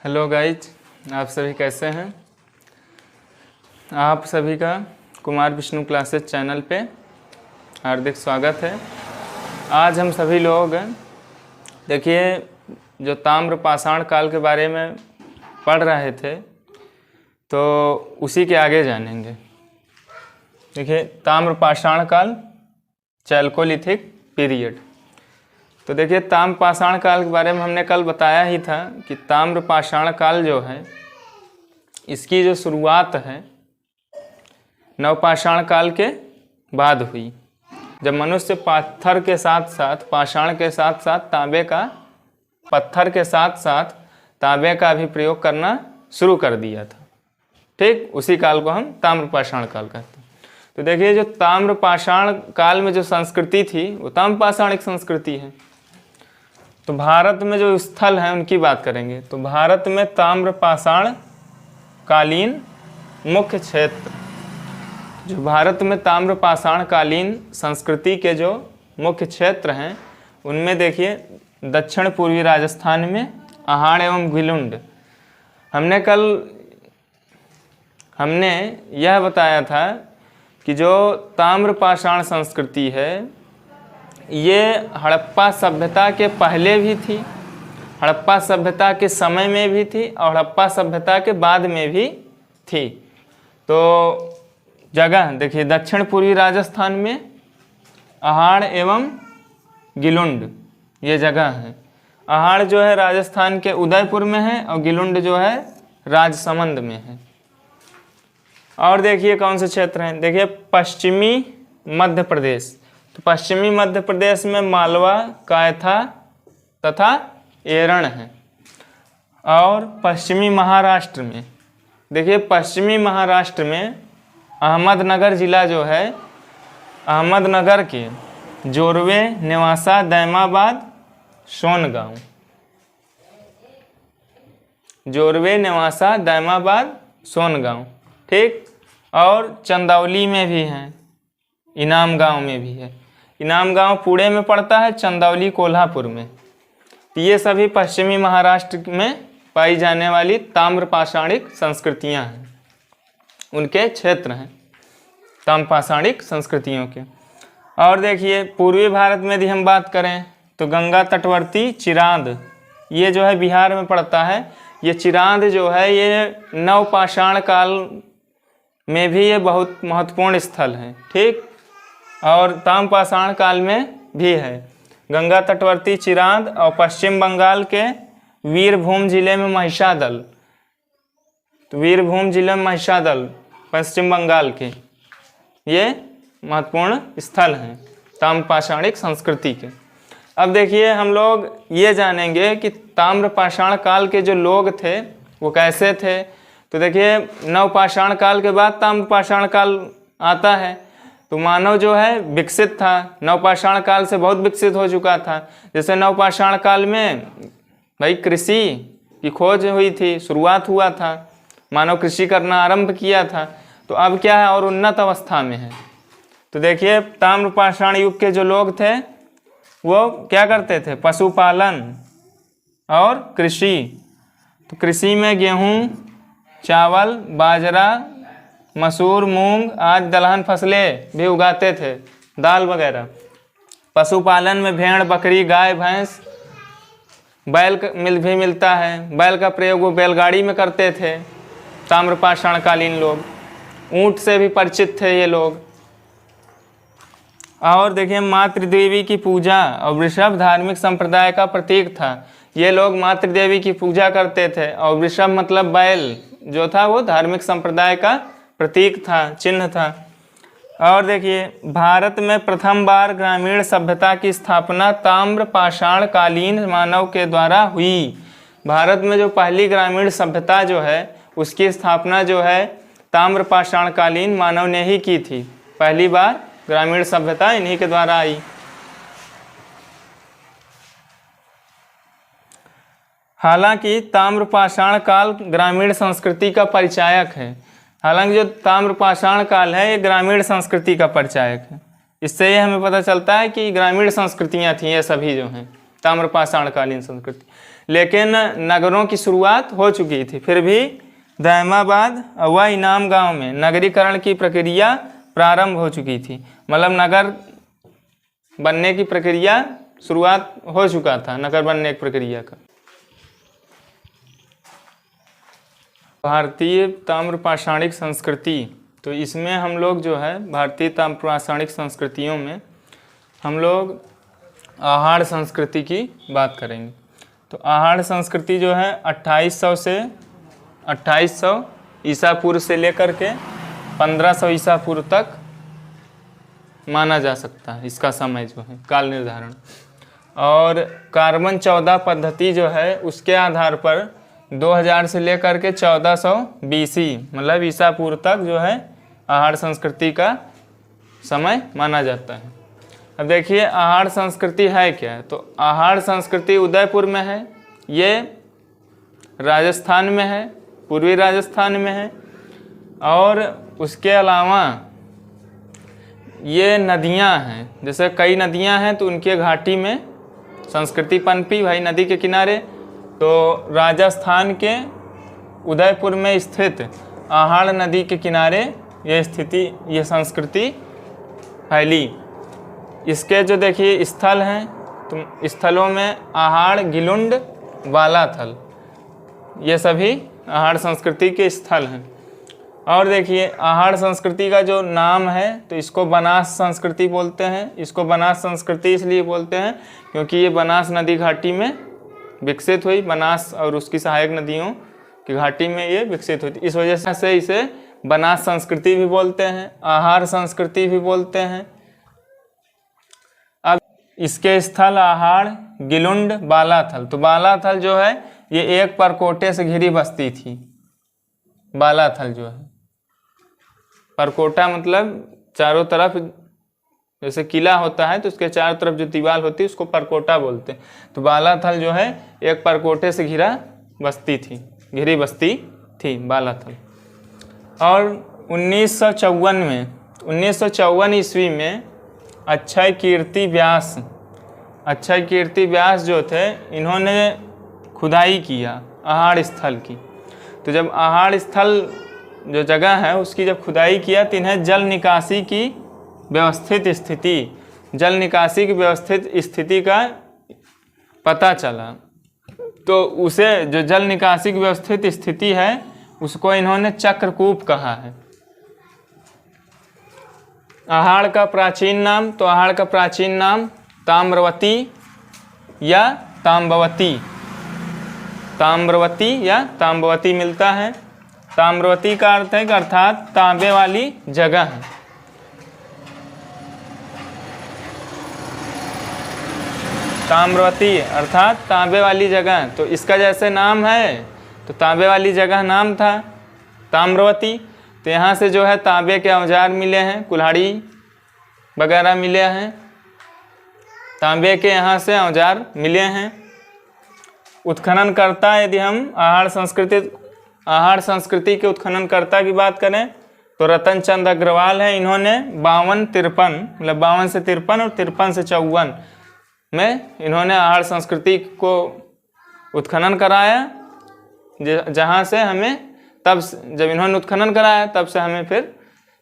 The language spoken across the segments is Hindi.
हेलो गाइज, आप सभी कैसे हैं। आप सभी का कुमार विष्णु क्लासेस चैनल पे हार्दिक स्वागत है। आज हम सभी लोग देखिए जो ताम्र पाषाण काल के बारे में पढ़ रहे थे तो उसी के आगे जानेंगे। देखिए ताम्र पाषाण काल, चैल्कोलिथिक पीरियड। तो देखिए ताम्र पाषाण काल के बारे में हमने कल बताया ही था कि ताम्र पाषाण काल जो है इसकी जो शुरुआत है नवपाषाण काल के बाद हुई, जब मनुष्य पत्थर के साथ साथ पाषाण के साथ साथ पत्थर के साथ साथ तांबे का भी प्रयोग करना शुरू कर दिया था। ठीक, उसी काल को हम ताम्र पाषाण काल कहते हैं। तो देखिए जो ताम्र पाषाण काल में जो संस्कृति थी वो ताम्र पाषाणिक संस्कृति है। तो भारत में जो स्थल हैं उनकी बात करेंगे तो भारत में ताम्र पाषाण कालीन मुख्य क्षेत्र, जो भारत में ताम्र पाषाण कालीन संस्कृति के जो मुख्य क्षेत्र हैं उनमें देखिए दक्षिण पूर्वी राजस्थान में अहाड़ एवं गिलुंड। हमने यह बताया था कि जो ताम्र पाषाण संस्कृति है ये हड़प्पा सभ्यता के पहले भी थी, हड़प्पा सभ्यता के समय में भी थी और हड़प्पा सभ्यता के बाद में भी थी। तो जगह देखिए दक्षिण पूर्वी राजस्थान में अहाड़ एवं गिलुंड ये जगह है। अहाड़ जो है राजस्थान के उदयपुर में है और गिलुंड जो है राजसमंद में है। और देखिए कौन से क्षेत्र हैं, देखिए पश्चिमी मध्य प्रदेश। तो पश्चिमी मध्य प्रदेश में मालवा, कायथा तथा एरण है। और पश्चिमी महाराष्ट्र में देखिए पश्चिमी महाराष्ट्र में अहमदनगर जिला जो है, अहमदनगर के जोरवे, नेवासा, दैमाबाद, सोनगांव, जोरवे, नेवासा, दैमाबाद, सोनगांव। ठीक, और चंदौली में भी हैं, इनाम गांव में भी है। इनाम गांव पुणे में पड़ता है, चंदौली कोल्हापुर में। तो ये सभी पश्चिमी महाराष्ट्र में पाई जाने वाली ताम्र पाषाणिक संस्कृतियां हैं, उनके क्षेत्र हैं ताम्र पाषाणिक संस्कृतियों के। और देखिए पूर्वी भारत में यदि हम बात करें तो गंगा तटवर्ती चिरांद, ये जो है बिहार में पड़ता है। ये चिरांद जो है ये नवपाषाण काल में भी ये बहुत महत्वपूर्ण स्थल है। ठीक, और ताम्र पाषाण काल में भी है। गंगा तटवर्ती चिरांद और पश्चिम बंगाल के वीरभूम जिले में महिषादल, तो वीरभूम जिले में महिषादल पश्चिम बंगाल के ये महत्वपूर्ण स्थल हैं ताम्र पाषाणिक संस्कृति के। अब देखिए हम लोग ये जानेंगे कि ताम्र पाषाण काल के जो लोग थे वो कैसे थे। तो देखिए नवपाषाण काल के बाद ताम्र पाषाण काल आता है। तो मानव जो है विकसित था, नवपाषाण काल से बहुत विकसित हो चुका था। जैसे नवपाषाण काल में भाई कृषि की खोज हुई थी, शुरुआत हुआ था, मानव कृषि करना आरंभ किया था। तो अब क्या है और उन्नत अवस्था में है। तो देखिए ताम्र पाषाण युग के जो लोग थे वो क्या करते थे, पशुपालन और कृषि। तो कृषि में गेहूँ, चावल, बाजरा, मसूर, मूंग आदि दलहन फसलें भी उगाते थे, दाल वगैरह। पशुपालन में भेड़, बकरी, गाय, भैंस, बैल भी मिलता है। बैल का प्रयोग वो बैलगाड़ी में करते थे ताम्र पाषाण कालीन लोग। ऊंट से भी परिचित थे ये लोग। और देखिए मातृदेवी की पूजा और वृषभ धार्मिक संप्रदाय का प्रतीक था। ये लोग मातृदेवी की पूजा करते थे और वृषभ मतलब बैल जो था वो धार्मिक संप्रदाय का प्रतीक था, चिन्ह था। और देखिए भारत में प्रथम बार ग्रामीण सभ्यता की स्थापना ताम्र पाषाण कालीन मानव के द्वारा हुई। भारत में जो पहली ग्रामीण सभ्यता जो है उसकी स्थापना जो है ताम्र पाषाण कालीन मानव ने ही की थी। पहली बार ग्रामीण सभ्यता इन्हीं के द्वारा आई। हालांकि ताम्र पाषाण काल ग्रामीण संस्कृति का परिचायक है। हालांकि जो ताम्र पाषाण काल है ये ग्रामीण संस्कृति का परिचायक है। इससे ये हमें पता चलता है कि ग्रामीण संस्कृतियां थी ये सभी जो हैं ताम्र पाषाण कालीन संस्कृति। लेकिन नगरों की शुरुआत हो चुकी थी। फिर भी दैमाबाद व इनाम गांव में नगरीकरण की प्रक्रिया प्रारंभ हो चुकी थी। मतलब नगर बनने की प्रक्रिया शुरुआत हो चुका था, नगर बनने की प्रक्रिया का। भारतीय ताम्रपाषाणिक संस्कृति, तो इसमें हम लोग जो है भारतीय ताम्रपाषाणिक संस्कृतियों में हम लोग आहार संस्कृति की बात करेंगे। तो आहार संस्कृति जो है 2800 ईसा पूर्व से लेकर के 1500 ईसा पूर्व तक माना जा सकता है इसका समय जो है, काल निर्धारण। और कार्बन 14 पद्धति जो है उसके आधार पर 2000 से लेकर के 1400 BC मतलब ईसा पूर्व तक जो है आहार संस्कृति का समय माना जाता है। अब देखिए आहार संस्कृति है क्या, तो आहार संस्कृति उदयपुर में है, ये राजस्थान में है, पूर्वी राजस्थान में है। और उसके अलावा ये नदियां हैं, जैसे कई नदियां हैं तो उनके घाटी में संस्कृति पनपी भाई नदी के किनारे। तो राजस्थान के उदयपुर में स्थित आहार नदी के किनारे ये संस्कृति फैली। इसके जो देखिए स्थल हैं, तो स्थलों में आहार, गिलुंड, बालाथल, ये सभी आहार संस्कृति के स्थल हैं। और देखिए आहार संस्कृति का जो नाम है तो इसको बनास संस्कृति बोलते हैं। इसको बनास संस्कृति इसलिए बोलते हैं क्योंकि ये बनास नदी घाटी में विकसित हुई, बनास और उसकी सहायक नदियों की घाटी में ये विकसित हुई, इस वजह से इसे बनास संस्कृति भी बोलते हैं, आहार संस्कृति भी बोलते हैं। अब इसके स्थल आहार, गिलुंड, बालाथल। तो बालाथल जो है ये एक परकोटे से घिरी बस्ती थी। बालाथल जो है, परकोटा मतलब चारों तरफ, जैसे किला होता है तो उसके चारों तरफ जो दीवार होती है उसको परकोटा बोलते हैं। तो बालाथल जो है एक परकोटे से घिरा बस्ती थी, घिरी बस्ती थी बालाथल। और 1954 ईस्वी में अक्षय कीर्ति व्यास जो थे, इन्होंने खुदाई किया आहार स्थल की। तो जब आहार स्थल जो जगह है उसकी जब खुदाई किया तो इन्हें जल निकासी की व्यवस्थित स्थिति का पता चला। तो उसे जो जल निकासी की व्यवस्थित स्थिति है उसको इन्होंने चक्रकूप कहा है। आहार का प्राचीन नाम, तो आहार का प्राचीन नाम ताम्रवती या ताम्रवती मिलता है। ताम्रवती का अर्थ है कि अर्थात तांबे वाली जगह है। ताम्रवती अर्थात तांबे वाली जगह, तो इसका जैसे नाम है तो तांबे वाली जगह नाम था ताम्रवती। तो यहाँ से जो है तांबे के औजार मिले हैं, कुल्हाड़ी वगैरह मिले हैं, तांबे के यहाँ से औजार मिले हैं। उत्खननकर्ता, यदि हम आहार संस्कृति के उत्खननकर्ता की बात करें तो रतन चंद अग्रवाल हैं। इन्होंने 52-53 मतलब 52 से 53 और 53 से 54 में इन्होंने आहार संस्कृति को उत्खनन कराया, जहाँ से हमें तब जब इन्होंने उत्खनन कराया तब से हमें फिर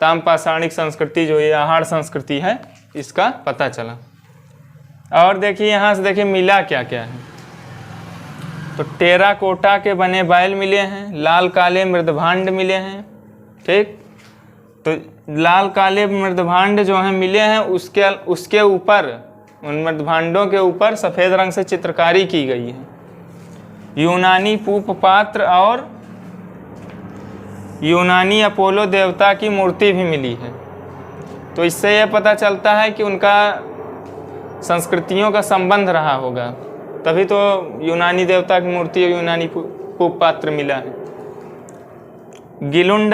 ताम्रपाषाणिक संस्कृति जो ये आहार संस्कृति है इसका पता चला। और देखिए यहाँ से देखिए मिला क्या क्या है। तो टेराकोटा के बने बैल मिले हैं, लाल काले मृदभांड मिले हैं। ठीक, तो लाल काले मृदभांड जो हैं मिले हैं, उसके ऊपर, उन मृदभांडों के ऊपर सफ़ेद रंग से चित्रकारी की गई है। यूनानी पूप पात्र और यूनानी अपोलो देवता की मूर्ति भी मिली है। तो इससे यह पता चलता है कि उनका संस्कृतियों का संबंध रहा होगा, तभी तो यूनानी देवता की मूर्ति और यूनानी पूप पात्र मिला है। गिलुंड,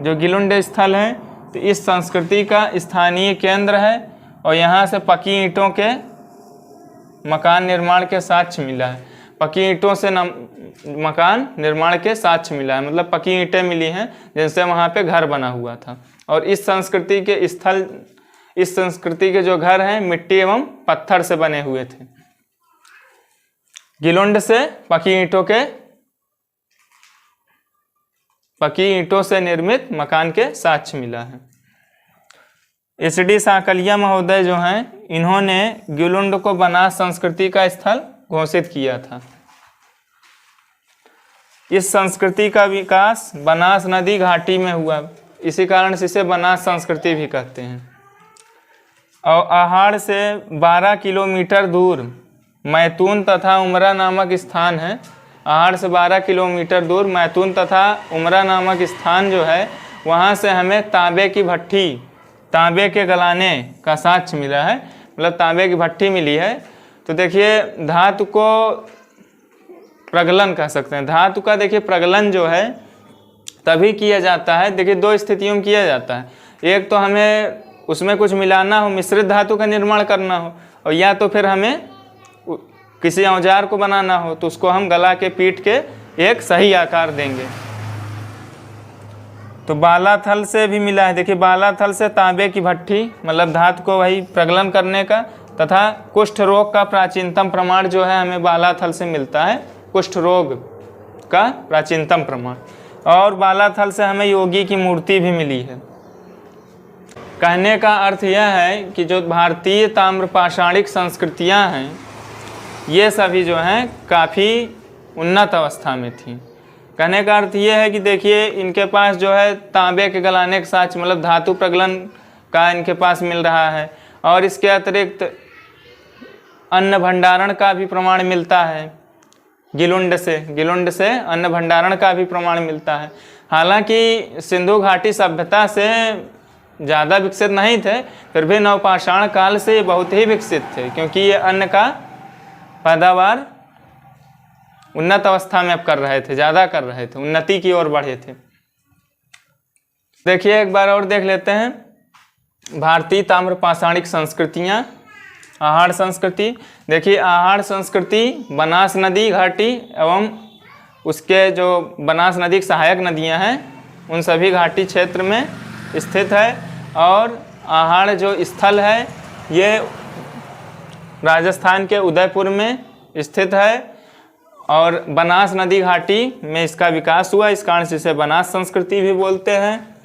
जो गिलुंड स्थल है तो इस संस्कृति का स्थानीय केंद्र है और यहाँ से पकी ईंटों के मकान निर्माण के साक्ष्य मिला है। पकी ईंटों से मकान निर्माण के साक्ष्य मिला है, मतलब पकी ईंटें मिली हैं जिनसे वहाँ पे घर बना हुआ था। और इस संस्कृति के जो घर हैं मिट्टी एवं पत्थर से बने हुए थे। गिलुंड से पकी ईंटों से निर्मित मकान के साक्ष्य मिला है। एच.डी. सांकलिया महोदय जो हैं, इन्होंने गिलुंड को बनास संस्कृति का स्थल घोषित किया था। इस संस्कृति का विकास बनास नदी घाटी में हुआ, इसी कारण से इसे बनास संस्कृति भी कहते हैं। और आहाड़ से 12 किलोमीटर दूर मैतून तथा उमरा नामक स्थान है। आहाड़ से 12 किलोमीटर दूर मैतून तथा उमरा नामक स्थान जो है, वहाँ से हमें तांबे की भट्ठी, तांबे के गलाने का साक्ष्य मिला है, मतलब तांबे की भट्ठी मिली है। तो देखिए धातु को प्रगलन कह सकते हैं। धातु का देखिए प्रगलन जो है तभी किया जाता है, देखिए 2 स्थितियों में किया जाता है। एक तो हमें उसमें कुछ मिलाना हो, मिश्रित धातु का निर्माण करना हो, और या तो फिर हमें किसी औजार को बनाना हो, तो उसको हम गला के पीट के एक सही आकार देंगे। तो बालाथल से भी मिला है, देखिए बालाथल से तांबे की भट्ठी, मतलब धातु को वही प्रगलन करने का, तथा कुष्ठ रोग का प्राचीनतम प्रमाण जो है हमें बालाथल से मिलता है, कुष्ठ रोग का प्राचीनतम प्रमाण। और बालाथल से हमें योगी की मूर्ति भी मिली है। कहने का अर्थ यह है कि जो भारतीय ताम्रपाषाणिक संस्कृतियां हैं, ये सभी जो हैं काफ़ी उन्नत अवस्था में थी। कहने का अर्थ ये है कि देखिए इनके पास जो है तांबे के गलाने के साथ, मतलब धातु प्रगलन का इनके पास मिल रहा है, और इसके अतिरिक्त अन्न भंडारण का भी प्रमाण मिलता है। गिलुंड से अन्न भंडारण का भी प्रमाण मिलता है। हालांकि सिंधु घाटी सभ्यता से ज़्यादा विकसित नहीं थे, फिर भी नवपाषाण काल से ये बहुत ही विकसित थे, क्योंकि ये अन्न का पैदावार उन्नत अवस्था में अब कर रहे थे, ज़्यादा कर रहे थे, उन्नति की ओर बढ़े थे। देखिए एक बार और देख लेते हैं भारतीय ताम्रपाषाणिक संस्कृतियाँ। आहाड़ संस्कृति, देखिए आहाड़ संस्कृति बनास नदी घाटी एवं उसके जो बनास नदी की सहायक नदियां हैं उन सभी घाटी क्षेत्र में स्थित है। और आहाड़ जो स्थल है ये राजस्थान के उदयपुर में स्थित है, और बनास नदी घाटी में इसका विकास हुआ, इस कारण से इसे बनास संस्कृति भी बोलते हैं,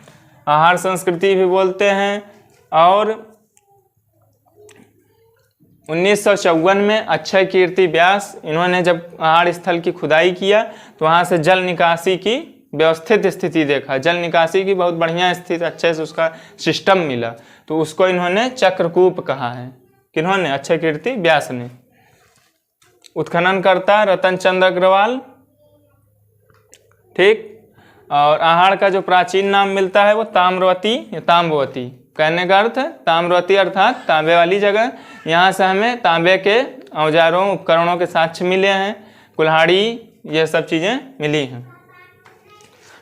आहाड़ संस्कृति भी बोलते हैं। और 1954 में अक्षय कीर्ति व्यास, इन्होंने जब आहाड़ स्थल की खुदाई किया तो वहाँ से जल निकासी की व्यवस्थित स्थिति देखा, जल निकासी की बहुत बढ़िया स्थिति, अच्छे से उसका सिस्टम मिला, तो उसको इन्होंने चक्रकूप कहा है। किन्होंने? अक्षय कीर्ति व्यास ने। उत्खननकर्ता रतन चंद्र अग्रवाल, ठीक। और आहाड़ का जो प्राचीन नाम मिलता है वो ताम्रवती या ताम्बवती। कहने का अर्थ है ताम्रवती अर्थात तांबे वाली जगह। यहाँ से हमें तांबे के औजारों उपकरणों के साक्ष्य मिले हैं, कुल्हाड़ी, ये सब चीज़ें मिली हैं।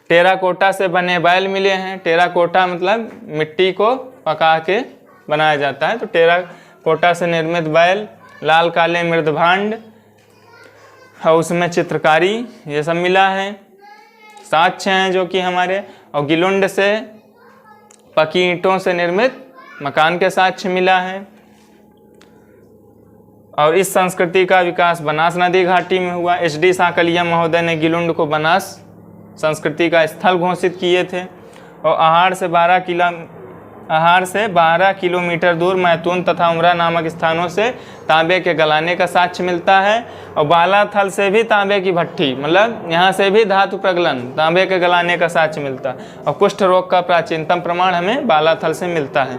टेराकोटा से बने बैल मिले हैं। टेराकोटा मतलब मिट्टी को पका के बनाया जाता है, तो टेराकोटा से निर्मित बैल। लाल काले मृदभांड और उसमें चित्रकारी, ये सब मिला है, साक्ष्य हैं जो कि हमारे। और गिलुंड से पकी ईंटों से निर्मित मकान के साक्ष्य मिला है। और इस संस्कृति का विकास बनास नदी घाटी में हुआ। एच.डी. सांकलिया महोदय ने गिलुंड को बनास संस्कृति का स्थल घोषित किए थे। और आहाड़ से 12 किलोमीटर दूर मैतून तथा उमरा नामक स्थानों से तांबे के गलाने का साक्ष्य मिलता है। और बालाथल से भी तांबे की भट्ठी, मतलब यहाँ से भी धातु प्रगलन, तांबे के गलाने का साक्ष्य मिलता है। और कुष्ठ रोग का प्राचीनतम प्रमाण हमें बालाथल से मिलता है।